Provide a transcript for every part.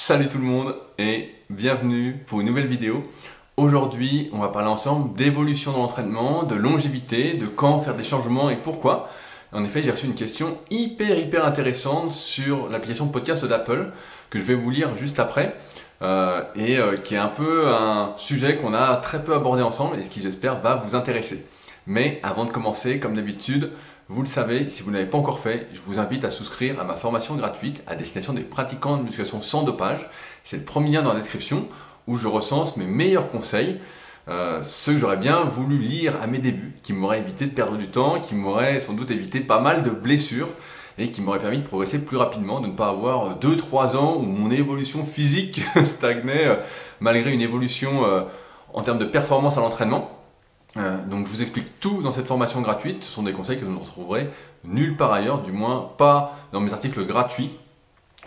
Salut tout le monde et bienvenue pour une nouvelle vidéo. Aujourd'hui, on va parler ensemble d'évolution dans l'entraînement, de longévité, de quand faire des changements et pourquoi. En effet, j'ai reçu une question hyper intéressante sur l'application podcast d'Apple que je vais vous lire juste après qui est un peu un sujet qu'on a très peu abordé ensemble et qui j'espère va vous intéresser. Mais avant de commencer, comme d'habitude, vous le savez, si vous ne l'avez pas encore fait, je vous invite à souscrire à ma formation gratuite à destination des pratiquants de musculation sans dopage. C'est le premier lien dans la description où je recense mes meilleurs conseils, ceux que j'aurais bien voulu lire à mes débuts, qui m'auraient évité de perdre du temps, qui m'auraient sans doute évité pas mal de blessures et qui m'auraient permis de progresser plus rapidement, de ne pas avoir 2-3 ans où mon évolution physique stagnait malgré une évolution en termes de performance à l'entraînement. Donc je vous explique tout dans cette formation gratuite. Ce sont des conseils que vous ne retrouverez nulle part ailleurs, du moins pas dans mes articles gratuits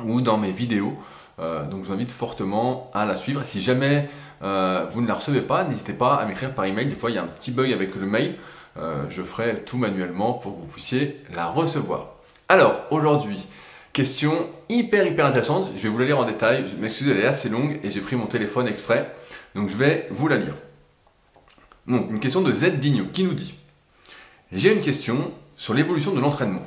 ou dans mes vidéos. Donc je vous invite fortement à la suivre. Si jamais vous ne la recevez pas, n'hésitez pas à m'écrire par email. Des fois il y a un petit bug avec le mail. Je ferai tout manuellement pour que vous puissiez la recevoir. Alors aujourd'hui, question hyper intéressante. Je vais vous la lire en détail. Je m'excuse, elle est assez longue et j'ai pris mon téléphone exprès. Donc je vais vous la lire. Donc, une question de Z Digno qui nous dit: j'ai une question sur l'évolution de l'entraînement.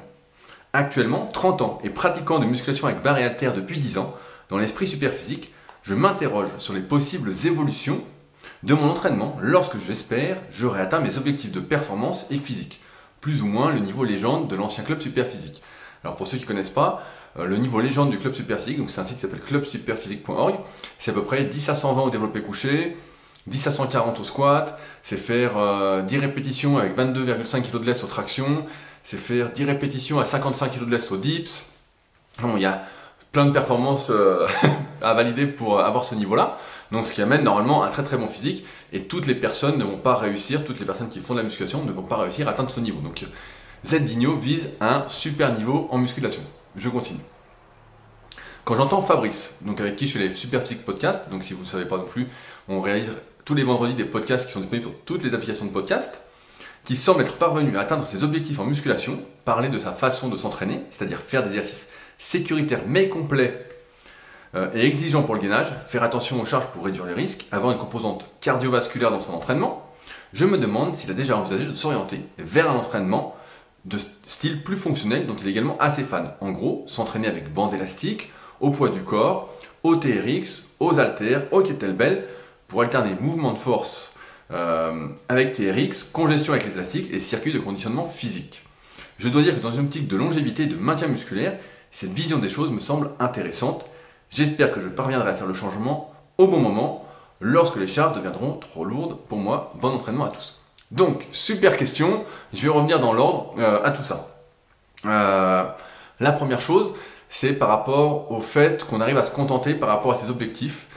Actuellement, 30 ans et pratiquant de musculation avec barre et haltères depuis 10 ans, dans l'esprit Superphysique, je m'interroge sur les possibles évolutions de mon entraînement lorsque j'espère j'aurai atteint mes objectifs de performance et physique, plus ou moins le niveau légende de l'ancien club Superphysique. Alors pour ceux qui ne connaissent pas, le niveau légende du club Superphysique, donc c'est un site qui s'appelle clubsuperphysique.org, c'est à peu près 10 à 120 au développé couché, 10 à 140 au squat, c'est faire 10 répétitions avec 22,5 kg de lest aux tractions, c'est faire 10 répétitions à 55 kg de lest aux dips. Bon, il y a plein de performances à valider pour avoir ce niveau-là, donc ce qui amène normalement un très bon physique, et toutes les personnes ne vont pas réussir, toutes les personnes qui font de la musculation ne vont pas réussir à atteindre ce niveau. Donc Z Digno vise un super niveau en musculation. Je continue. Quand j'entends Fabrice, donc avec qui je fais les Superphysique Podcast, donc si vous ne savez pas non plus, on réalise tous les vendredis des podcasts qui sont disponibles sur toutes les applications de podcast, qui semble être parvenu à atteindre ses objectifs en musculation, parler de sa façon de s'entraîner, c'est-à-dire faire des exercices sécuritaires mais complets et exigeants pour le gainage, faire attention aux charges pour réduire les risques, avoir une composante cardiovasculaire dans son entraînement. Je me demande s'il a déjà envisagé de s'orienter vers un entraînement de style plus fonctionnel dont il est également assez fan. En gros, s'entraîner avec bande élastique, au poids du corps, au TRX, aux haltères, au kettlebell, pour alterner mouvement de force avec TRX, congestion avec les élastiques et circuit de conditionnement physique. Je dois dire que dans une optique de longévité et de maintien musculaire, cette vision des choses me semble intéressante. J'espère que je parviendrai à faire le changement au bon moment, lorsque les charges deviendront trop lourdes pour moi. Bon entraînement à tous. Donc, super question, je vais revenir dans l'ordre à tout ça. La première chose, c'est par rapport au fait qu'on arrive à se contenter par rapport à ses objectifs.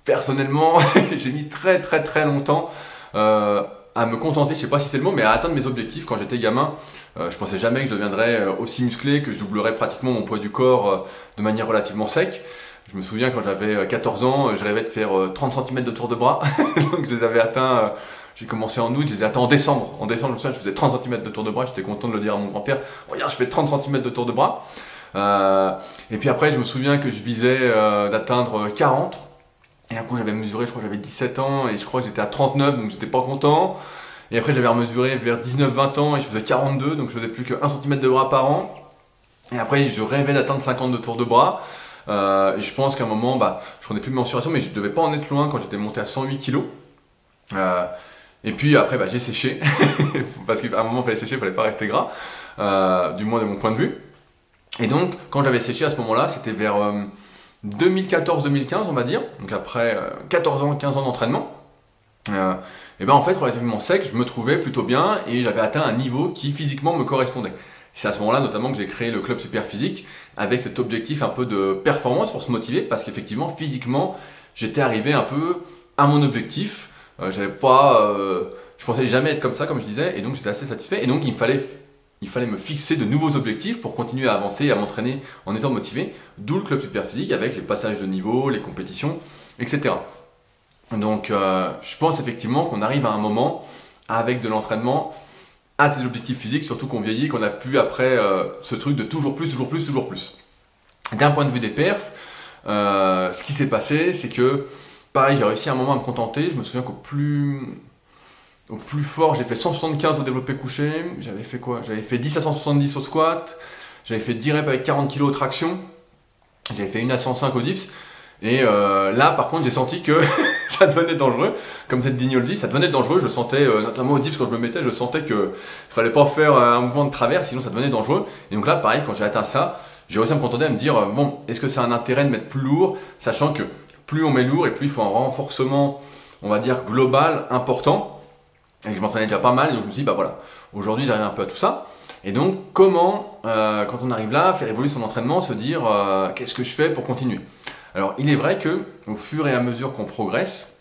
Personnellement, j'ai mis très longtemps à me contenter, je sais pas si c'est le mot, mais à atteindre mes objectifs. Quand j'étais gamin, je pensais jamais que je deviendrais aussi musclé, que je doublerais pratiquement mon poids du corps de manière relativement sec. Je me souviens quand j'avais 14 ans, je rêvais de faire 30 cm de tour de bras, donc je les avais atteints, j'ai commencé en août, je les ai atteints en décembre. En décembre, je faisais 30 cm de tour de bras, j'étais content de le dire à mon grand-père, regarde, je fais 30 cm de tour de bras. Et puis après, je me souviens que je visais d'atteindre 40. Et après j'avais mesuré, je crois que j'avais 17 ans et je crois que j'étais à 39, donc j'étais pas content. Et après j'avais remesuré vers 19-20 ans et je faisais 42, donc je faisais plus que 1 cm de bras par an. Et après je rêvais d'atteindre 50 de tour de bras. Et je pense qu'à un moment, je prenais plus de mensuration, mais je devais pas en être loin quand j'étais monté à 108 kg. Et puis après j'ai séché, parce qu'à un moment il fallait sécher, il fallait pas rester gras, du moins de mon point de vue. Et donc quand j'avais séché à ce moment-là, c'était vers 2014-2015 on va dire, donc après 14 ans, 15 ans d'entraînement, et en fait relativement sec, je me trouvais plutôt bien et j'avais atteint un niveau qui physiquement me correspondait. C'est à ce moment-là notamment que j'ai créé le club Superphysique avec cet objectif un peu de performance pour se motiver, parce qu'effectivement physiquement j'étais arrivé un peu à mon objectif, je pensais jamais être comme ça comme je disais, et donc j'étais assez satisfait, et donc il fallait me fixer de nouveaux objectifs pour continuer à avancer et à m'entraîner en étant motivé, d'où le club Superphysique avec les passages de niveau, les compétitions, etc. Donc je pense effectivement qu'on arrive à un moment avec de l'entraînement à ses objectifs physiques, surtout qu'on vieillit, qu'on a plus après ce truc de toujours plus. D'un point de vue des perfs, Ce qui s'est passé, c'est que, pareil, j'ai réussi à un moment à me contenter. Je me souviens qu'au plus fort, j'ai fait 175 au développé couché. J'avais fait quoi? J'avais fait 10 à 170 au squat. J'avais fait 10 reps avec 40 kg aux traction. J'avais fait 1 à 105 au dips. Et là, par contre, j'ai senti que ça devenait dangereux. Comme cette Dignol dit, ça devenait dangereux. Je sentais, notamment au dips, quand je me mettais, je sentais que il fallait pas faire un mouvement de travers, sinon ça devenait dangereux. Et donc là, pareil, quand j'ai atteint ça, j'ai réussi à me contenter à me dire, bon, est-ce que c'est un intérêt de mettre plus lourd, sachant que plus on met lourd et plus il faut un renforcement, on va dire, global, important. Et que je m'entraînais déjà pas mal, et donc je me suis dit, bah voilà, aujourd'hui j'arrive un peu à tout ça. Et donc, comment, quand on arrive là, faire évoluer son entraînement, se dire, qu'est-ce que je fais pour continuer? Alors, il est vrai que au fur et à mesure qu'on progresse,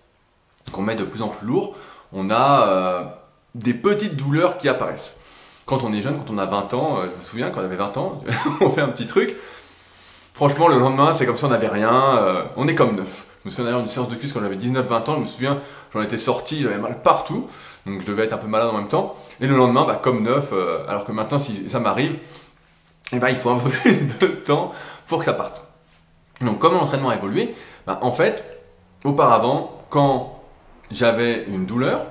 qu'on met de plus en plus lourd, on a des petites douleurs qui apparaissent. Quand on est jeune, quand on a 20 ans, je me souviens, quand on avait 20 ans, on fait un petit truc. Franchement, le lendemain, c'est comme si on n'avait rien, on est comme neuf. Je me souviens d'ailleurs d'une séance de cuisse quand j'avais 19-20 ans, je me souviens, j'en étais sorti, j'avais mal partout, donc je devais être un peu malade en même temps. Et le lendemain, bah, comme neuf, alors que maintenant, si ça m'arrive, eh ben, il faut un peu plus de temps pour que ça parte. Donc, comment l'entraînement a évolué? Bah, en fait, auparavant, quand j'avais une douleur,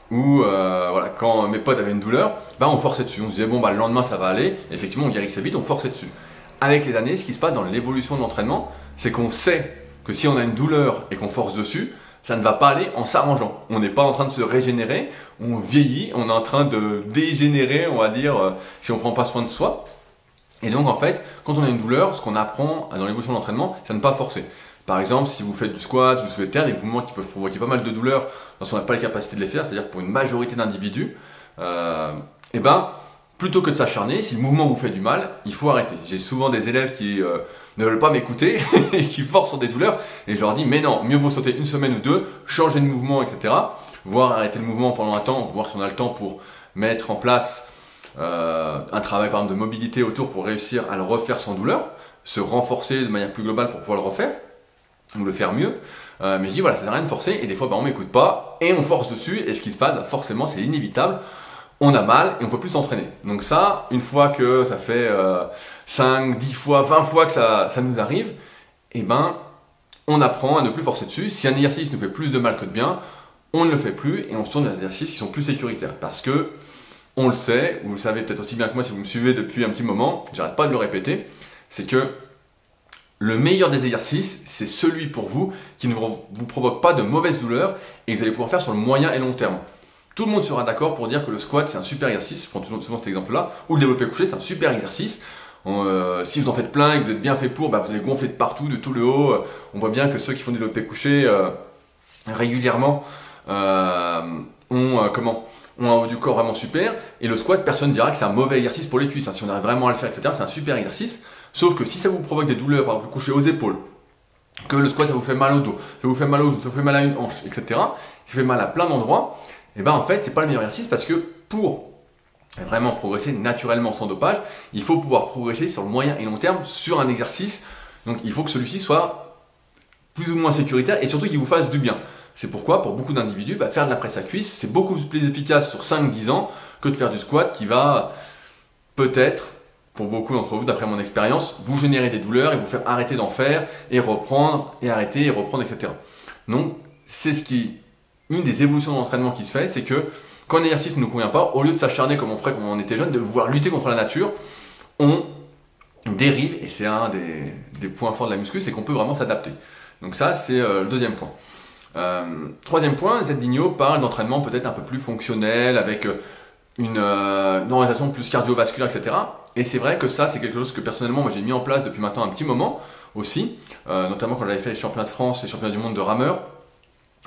ou voilà, quand mes potes avaient une douleur, bah, on forçait dessus. On se disait, bon, bah, le lendemain, ça va aller. Et effectivement, on guérissait vite, on forçait dessus. Avec les années, ce qui se passe dans l'évolution de l'entraînement, c'est qu'on sait que si on a une douleur et qu'on force dessus, ça ne va pas aller en s'arrangeant. On n'est pas en train de se régénérer, on vieillit, on est en train de dégénérer, on va dire, si on ne prend pas soin de soi. Et donc, en fait, quand on a une douleur, ce qu'on apprend dans l'évolution de l'entraînement, c'est à ne pas forcer. Par exemple, si vous faites du squat, vous soulevez de terre, des mouvements qui peuvent provoquer pas mal de douleurs lorsqu'on n'a pas les capacités de les faire, c'est-à-dire pour une majorité d'individus, et ben, plutôt que de s'acharner, si le mouvement vous fait du mal, il faut arrêter. J'ai souvent des élèves qui ne veulent pas m'écouter et qui forcent sur des douleurs, et je leur dis, mais non, mieux vaut sauter une semaine ou deux, changer de mouvement, etc. Voire arrêter le mouvement pendant un temps, voir si on a le temps pour mettre en place un travail par exemple de mobilité autour pour réussir à le refaire sans douleur, se renforcer de manière plus globale pour pouvoir le refaire, ou le faire mieux. Mais je dis voilà, ça sert à rien de forcer, et des fois bah, on m'écoute pas, et on force dessus, et ce qui se passe, bah, forcément c'est inévitable, on a mal, et on peut plus s'entraîner. Donc ça, une fois que ça fait 5, 10 fois, 20 fois que ça nous arrive, et ben on apprend à ne plus forcer dessus. Si un exercice nous fait plus de mal que de bien, on ne le fait plus, et on se tourne vers des exercices qui sont plus sécuritaires, parce que on le sait, vous le savez peut-être aussi bien que moi si vous me suivez depuis un petit moment, j'arrête pas de le répéter, c'est que le meilleur des exercices, c'est celui pour vous qui ne vous provoque pas de mauvaises douleurs et que vous allez pouvoir faire sur le moyen et long terme. Tout le monde sera d'accord pour dire que le squat c'est un super exercice, je prends souvent cet exemple-là, ou le développé couché c'est un super exercice. Si vous en faites plein et que vous êtes bien fait pour, bah, vous allez gonfler de partout, de tout le haut. On voit bien que ceux qui font du développé couché régulièrement ont un haut du corps vraiment super, et le squat, personne ne dira que c'est un mauvais exercice pour les cuisses, hein. Si on arrive vraiment à le faire, etc., c'est un super exercice, sauf que si ça vous provoque des douleurs, par exemple le coucher aux épaules, que le squat ça vous fait mal au dos, ça vous fait mal au genou, ça vous fait mal à une hanche, etc., ça fait mal à plein d'endroits, et ben en fait c'est pas le meilleur exercice, parce que pour vraiment progresser naturellement sans dopage, il faut pouvoir progresser sur le moyen et long terme sur un exercice, donc il faut que celui-ci soit plus ou moins sécuritaire, et surtout qu'il vous fasse du bien. C'est pourquoi, pour beaucoup d'individus, bah, faire de la presse à cuisse, c'est beaucoup plus efficace sur 5-10 ans que de faire du squat qui va peut-être, pour beaucoup d'entre vous, d'après mon expérience, vous générer des douleurs et vous faire arrêter d'en faire et reprendre et arrêter et reprendre, etc. Donc, c'est une des évolutions de l'entraînement qui se fait, c'est que quand un exercice ne nous convient pas, au lieu de s'acharner comme on ferait quand on était jeune, de vouloir lutter contre la nature, on dérive, et c'est un des points forts de la muscu, c'est qu'on peut vraiment s'adapter. Donc ça, c'est le deuxième point. Troisième point, Zedinho parle d'entraînement peut-être un peu plus fonctionnel, avec une orientation plus cardiovasculaire, etc. Et c'est vrai que ça, c'est quelque chose que personnellement, moi j'ai mis en place depuis maintenant un petit moment aussi, notamment quand j'avais fait les championnats de France et les championnats du monde de rameur.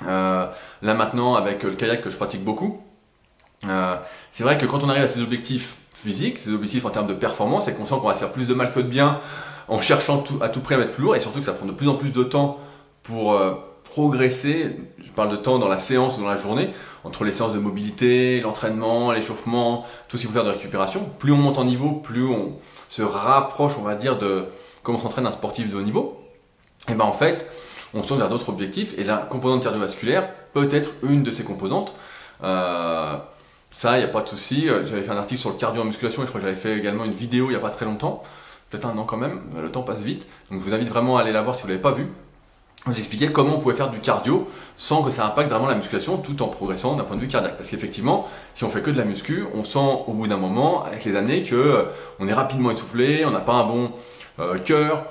Là maintenant, avec le kayak que je pratique beaucoup, c'est vrai que quand on arrive à ces objectifs physiques, ces objectifs en termes de performance, et qu'on sent qu'on va se faire plus de mal que de bien en cherchant à tout prix à mettre plus lourd, et surtout que ça prend de plus en plus de temps pour progresser, je parle de temps dans la séance ou dans la journée, entre les séances de mobilité, l'entraînement, l'échauffement, tout ce qu'il faut faire de récupération. Plus on monte en niveau, plus on se rapproche, on va dire, de comment s'entraîne un sportif de haut niveau. Et ben en fait, on se tourne vers d'autres objectifs, et la composante cardiovasculaire peut être une de ces composantes. Ça, il n'y a pas de souci. J'avais fait un article sur le cardio en musculation, et je crois que j'avais fait également une vidéo il n'y a pas très longtemps, peut-être 1 an quand même, le temps passe vite, donc je vous invite vraiment à aller la voir si vous ne l'avez pas vue. Je vous expliquais comment on pouvait faire du cardio sans que ça impacte vraiment la musculation tout en progressant d'un point de vue cardiaque. Parce qu'effectivement, si on fait que de la muscu, on sent au bout d'un moment, avec les années, que on est rapidement essoufflé, on n'a pas un bon cœur.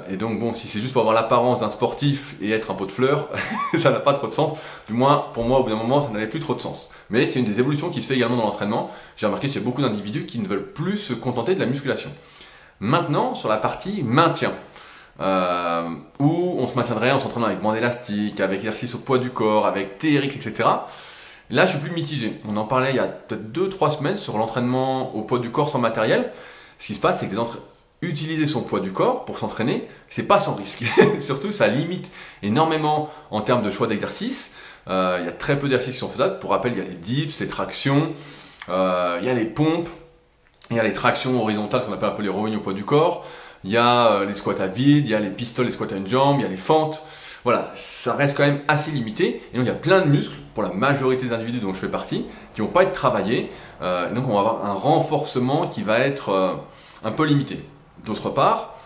Et donc bon, si c'est juste pour avoir l'apparence d'un sportif et être un pot de fleurs, ça n'a pas trop de sens. Du moins, pour moi, au bout d'un moment, ça n'avait plus trop de sens. Mais c'est une des évolutions qui se fait également dans l'entraînement. J'ai remarqué chez beaucoup d'individus qui ne veulent plus se contenter de la musculation. Maintenant, sur la partie maintien. Où on se maintiendrait en s'entraînant avec bande élastique, avec exercice au poids du corps, avec TRX, etc. Là, je suis plus mitigé. On en parlait il y a peut-être 2-3 semaines sur l'entraînement au poids du corps sans matériel. Ce qui se passe, c'est que utiliser son poids du corps pour s'entraîner, c'est pas sans risque. Surtout, ça limite énormément en termes de choix d'exercice. Il y a très peu d'exercices qui sont faisables. Pour rappel, il y a les dips, les tractions, il y a les pompes, il y a les tractions horizontales, qu'on appelle un peu les rowing au poids du corps. Il y a les squats à vide, il y a les pistoles, les squats à une jambe, il y a les fentes. Voilà, ça reste quand même assez limité. Et donc il y a plein de muscles, pour la majorité des individus dont je fais partie, qui ne vont pas être travaillés. Et donc on va avoir un renforcement qui va être un peu limité. D'autre part,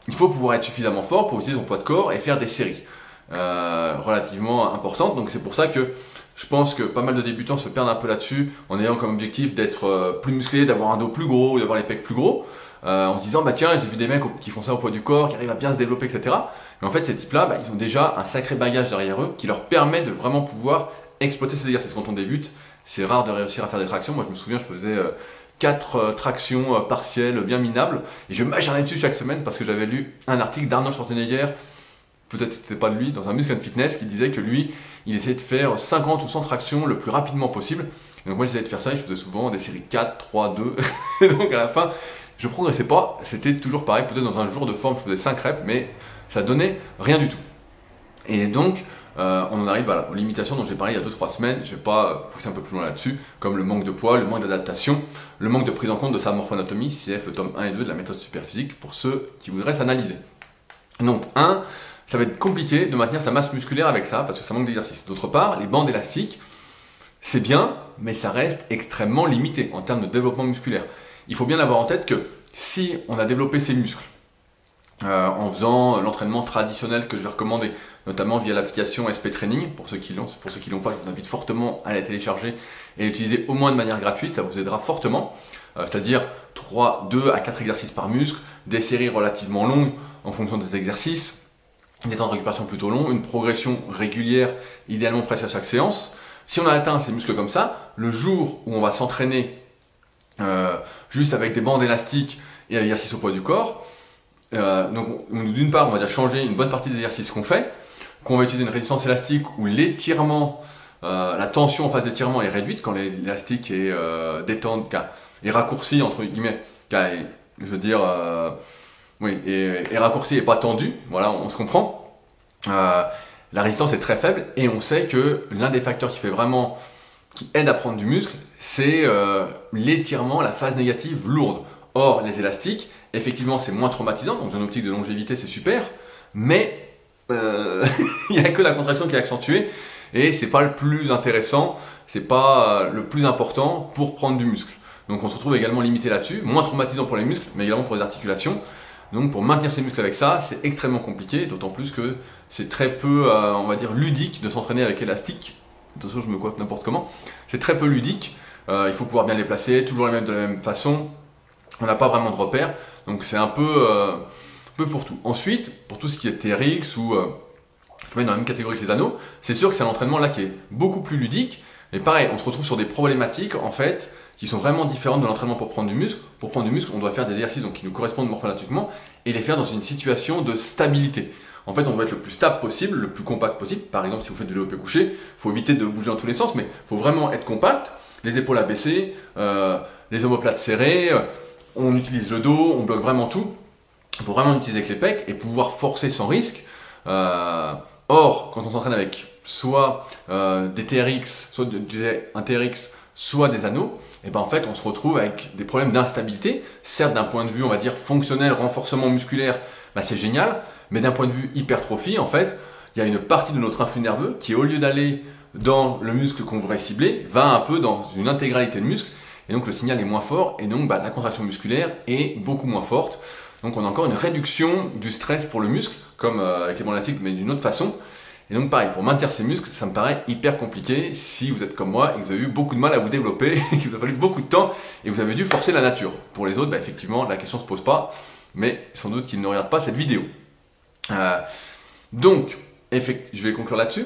il faut pouvoir être suffisamment fort pour utiliser son poids de corps et faire des séries relativement importantes. Donc c'est pour ça que je pense que pas mal de débutants se perdent un peu là-dessus en ayant comme objectif d'être plus musclé, d'avoir un dos plus gros ou d'avoir les pecs plus gros. En se disant, bah tiens, j'ai vu des mecs qui font ça au poids du corps, qui arrivent à bien se développer, etc. Mais en fait, ces types-là, bah, ils ont déjà un sacré bagage derrière eux qui leur permet de vraiment pouvoir exploiter ces exercices. Quand on débute, c'est rare de réussir à faire des tractions. Moi, je me souviens, je faisais 4 tractions partielles bien minables et je m'acharnais dessus chaque semaine parce que j'avais lu un article d'Arnold Schwarzenegger, peut-être que c'était pas de lui, dans un Muscle & Fitness, qui disait que lui, il essayait de faire 50 ou 100 tractions le plus rapidement possible. Et donc moi, j'essayais de faire ça et je faisais souvent des séries 4, 3, 2. Et donc à la fin, je progressais pas, c'était toujours pareil, peut-être dans un jour de forme je faisais 5 reps, mais ça donnait rien du tout. Et donc, on en arrive aux limitations dont j'ai parlé il y a 2-3 semaines, je vais pas pousser un peu plus loin là-dessus, comme le manque de poids, le manque d'adaptation, le manque de prise en compte de sa morphoanatomie, CF le tome 1 et 2 de la méthode Superphysique, pour ceux qui voudraient s'analyser. Donc, ça va être compliqué de maintenir sa masse musculaire avec ça, parce que ça manque d'exercice. D'autre part, les bandes élastiques, c'est bien, mais ça reste extrêmement limité en termes de développement musculaire. Il faut bien avoir en tête que si on a développé ses muscles en faisant l'entraînement traditionnel que je vais recommander, notamment via l'application SP Training, pour ceux qui l'ont pas, je vous invite fortement à la télécharger et l'utiliser au moins de manière gratuite, ça vous aidera fortement, c'est-à-dire 2 à 4 exercices par muscle, des séries relativement longues en fonction des exercices, des temps de récupération plutôt longs, une progression régulière, idéalement presque à chaque séance. Si on a atteint ces muscles comme ça, le jour où on va s'entraîner juste avec des bandes élastiques et un exercice au poids du corps, donc d'une part on va déjà changer une bonne partie des exercices qu'on fait, qu'on va utiliser une résistance élastique où l'étirement, la tension en phase d'étirement est réduite quand l'élastique est est raccourci entre guillemets, je veux dire est raccourci et pas tendu, voilà, on se comprend. La résistance est très faible et on sait que l'un des facteurs qui aide à prendre du muscle, c'est l'étirement, la phase négative lourde. Or, les élastiques, effectivement, c'est moins traumatisant, donc dans une optique de longévité, c'est super, mais il n'y a que la contraction qui est accentuée et c'est pas le plus intéressant, c'est pas le plus important pour prendre du muscle. Donc on se retrouve également limité là-dessus, moins traumatisant pour les muscles, mais également pour les articulations. Donc pour maintenir ses muscles avec ça, c'est extrêmement compliqué, d'autant plus que c'est très peu, on va dire, ludique de s'entraîner avec élastique. Attention, je me coiffe n'importe comment. C'est très peu ludique, il faut pouvoir bien les placer, toujours les mêmes de la même façon. On n'a pas vraiment de repères, donc c'est un peu fourre-tout. Ensuite, pour tout ce qui est TRX ou je mets dans la même catégorie que les anneaux, c'est sûr que c'est un entraînement là qui est beaucoup plus ludique. Mais pareil, on se retrouve sur des problématiques en fait qui sont vraiment différentes de l'entraînement pour prendre du muscle. Pour prendre du muscle, on doit faire des exercices donc, qui nous correspondent morphologiquement et les faire dans une situation de stabilité. En fait, on doit être le plus stable possible, le plus compact possible. Par exemple, si vous faites du développé couché, il faut éviter de bouger dans tous les sens, mais il faut vraiment être compact, les épaules abaissées, les omoplates serrées, on utilise le dos, on bloque vraiment tout. Il faut vraiment utiliser avec les pecs et pouvoir forcer sans risque. Or, quand on s'entraîne avec soit des TRX, soit un TRX, soit des anneaux, et ben en fait on se retrouve avec des problèmes d'instabilité. Certes, d'un point de vue on va dire fonctionnel, renforcement musculaire, ben, c'est génial, mais d'un point de vue hypertrophie, en fait, il y a une partie de notre influx nerveux qui, au lieu d'aller dans le muscle qu'on voudrait cibler, va un peu dans une intégralité de muscle. et donc le signal est moins fort, et donc la contraction musculaire est beaucoup moins forte. Donc on a encore une réduction du stress pour le muscle, comme avec les bandes élastiques, mais d'une autre façon. Et donc pareil, pour maintenir ces muscles, ça me paraît hyper compliqué si vous êtes comme moi et que vous avez eu beaucoup de mal à vous développer, et qu'il vous a fallu beaucoup de temps, et vous avez dû forcer la nature. Pour les autres, effectivement, la question ne se pose pas, mais sans doute qu'ils ne regardent pas cette vidéo. Donc, je vais conclure là-dessus.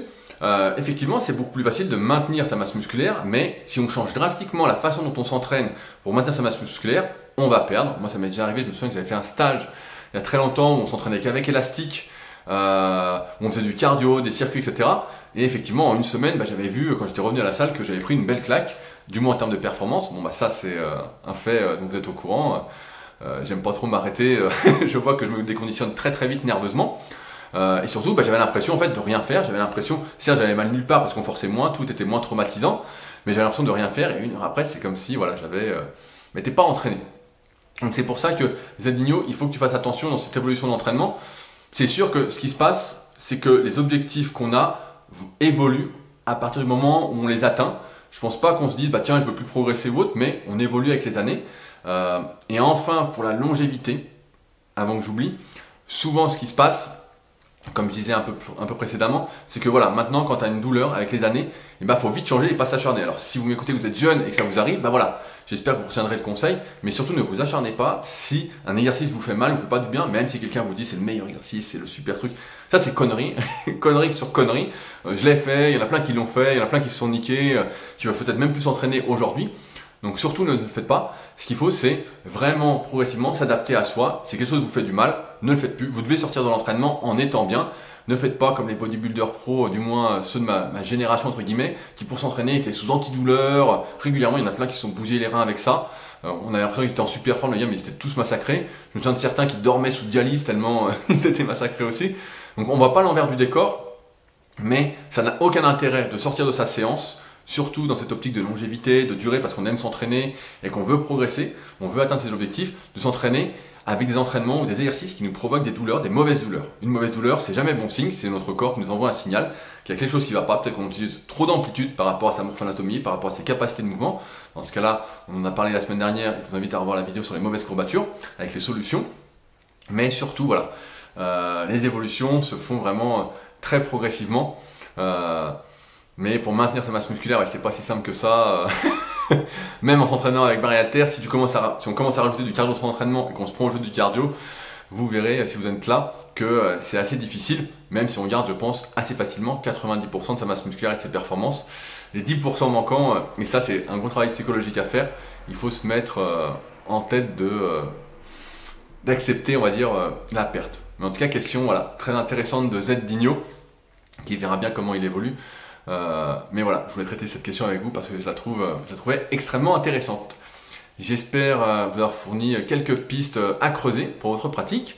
Effectivement, c'est beaucoup plus facile de maintenir sa masse musculaire, mais si on change drastiquement la façon dont on s'entraîne pour maintenir sa masse musculaire, on va perdre. Moi, ça m'est déjà arrivé, je me souviens que j'avais fait un stage il y a très longtemps où on s'entraînait qu'avec élastique, où on faisait du cardio, des circuits, etc. Et effectivement, en une semaine, j'avais vu, quand j'étais revenu à la salle, que j'avais pris une belle claque, du moins en termes de performance. Bon, ça, c'est un fait dont vous êtes au courant. J'aime pas trop m'arrêter, je vois que je me déconditionne très très vite nerveusement. Et surtout, j'avais l'impression en fait de rien faire. J'avais l'impression, certes, j'avais mal nulle part parce qu'on forçait moins, tout était moins traumatisant, mais j'avais l'impression de rien faire. Et une heure après, c'est comme si voilà, m'étais pas entraîné. Donc c'est pour ça que Zedinho, il faut que tu fasses attention dans cette évolution d'entraînement. C'est sûr que ce qui se passe, c'est que les objectifs qu'on a évoluent à partir du moment où on les atteint. Je pense pas qu'on se dise tiens, je veux plus progresser ou autre, mais on évolue avec les années. Et enfin, pour la longévité, avant que j'oublie, souvent ce qui se passe, comme je disais un peu précédemment, c'est que voilà, maintenant quand tu as une douleur avec les années, il faut vite changer et pas s'acharner. Alors si vous m'écoutez, vous êtes jeune et que ça vous arrive, voilà, j'espère que vous retiendrez le conseil, mais surtout ne vous acharnez pas si un exercice vous fait mal ou vous fait pas du bien, même si quelqu'un vous dit c'est le meilleur exercice, c'est le super truc. Ça c'est connerie, connerie sur connerie. Je l'ai fait, il y en a plein qui l'ont fait, il y en a plein qui se sont niqués, qui vont peut-être même plus s'entraîner aujourd'hui. Donc surtout ne le faites pas, ce qu'il faut c'est vraiment progressivement s'adapter à soi, si quelque chose vous fait du mal, ne le faites plus, vous devez sortir de l'entraînement en étant bien, ne faites pas comme les bodybuilders pro, du moins ceux de ma génération entre guillemets, qui pour s'entraîner étaient sous antidouleur, régulièrement il y en a plein qui se sont bousillés les reins avec ça, on avait l'impression qu'ils étaient en super forme les gars mais ils étaient tous massacrés, je me souviens de certains qui dormaient sous dialyse tellement ils étaient massacrés aussi, donc on voit pas l'envers du décor, mais ça n'a aucun intérêt de sortir de sa séance, surtout dans cette optique de longévité, de durée, parce qu'on aime s'entraîner et qu'on veut progresser, on veut atteindre ses objectifs, de s'entraîner avec des entraînements ou des exercices qui nous provoquent des douleurs, des mauvaises douleurs. Une mauvaise douleur, c'est jamais bon signe, c'est notre corps qui nous envoie un signal qu'il y a quelque chose qui ne va pas, peut-être qu'on utilise trop d'amplitude par rapport à sa morphoanatomie, par rapport à ses capacités de mouvement. Dans ce cas-là, on en a parlé la semaine dernière, je vous invite à revoir la vidéo sur les mauvaises courbatures, avec les solutions. Mais surtout, voilà, les évolutions se font vraiment très progressivement. Mais pour maintenir sa masse musculaire, c'est pas si simple que ça. Même en s'entraînant avec barre et haltères, si on commence à rajouter du cardio sur l'entraînement et qu'on se prend au jeu du cardio, vous verrez, si vous êtes là, que c'est assez difficile, même si on garde, je pense, assez facilement 90% de sa masse musculaire et de ses performances. Les 10% manquants, et ça c'est un gros travail psychologique à faire, il faut se mettre en tête d'accepter, on va dire, la perte. Mais en tout cas, question très intéressante de Zedinho, qui verra bien comment il évolue. Mais voilà, je voulais traiter cette question avec vous parce que je la trouvais extrêmement intéressante. J'espère vous avoir fourni quelques pistes à creuser pour votre pratique.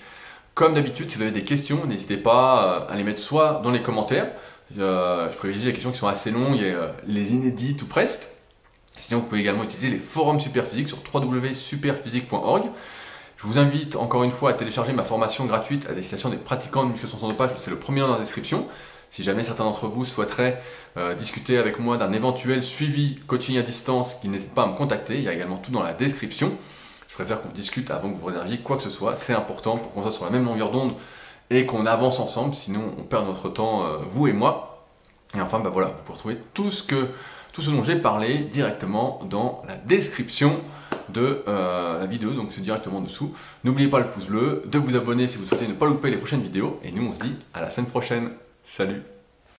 Comme d'habitude, si vous avez des questions, n'hésitez pas à les mettre soit dans les commentaires, je privilégie les questions qui sont assez longues et les inédites ou presque. Sinon, vous pouvez également utiliser les forums Superphysique sur www.superphysique.org. Je vous invite encore une fois à télécharger ma formation gratuite à destination des pratiquants de musculation sans dopage, c'est le premier lien dans la description. Si jamais certains d'entre vous souhaiteraient discuter avec moi d'un éventuel suivi coaching à distance, n'hésitez pas à me contacter, il y a également tout dans la description. Je préfère qu'on discute avant que vous réserviez quoi que ce soit, c'est important pour qu'on soit sur la même longueur d'onde et qu'on avance ensemble, sinon on perd notre temps, vous et moi. Et enfin, voilà, vous pouvez retrouver tout ce dont j'ai parlé directement dans la description de la vidéo, donc c'est directement en dessous. N'oubliez pas le pouce bleu, de vous abonner si vous souhaitez ne pas louper les prochaines vidéos, et nous on se dit à la semaine prochaine. Salut!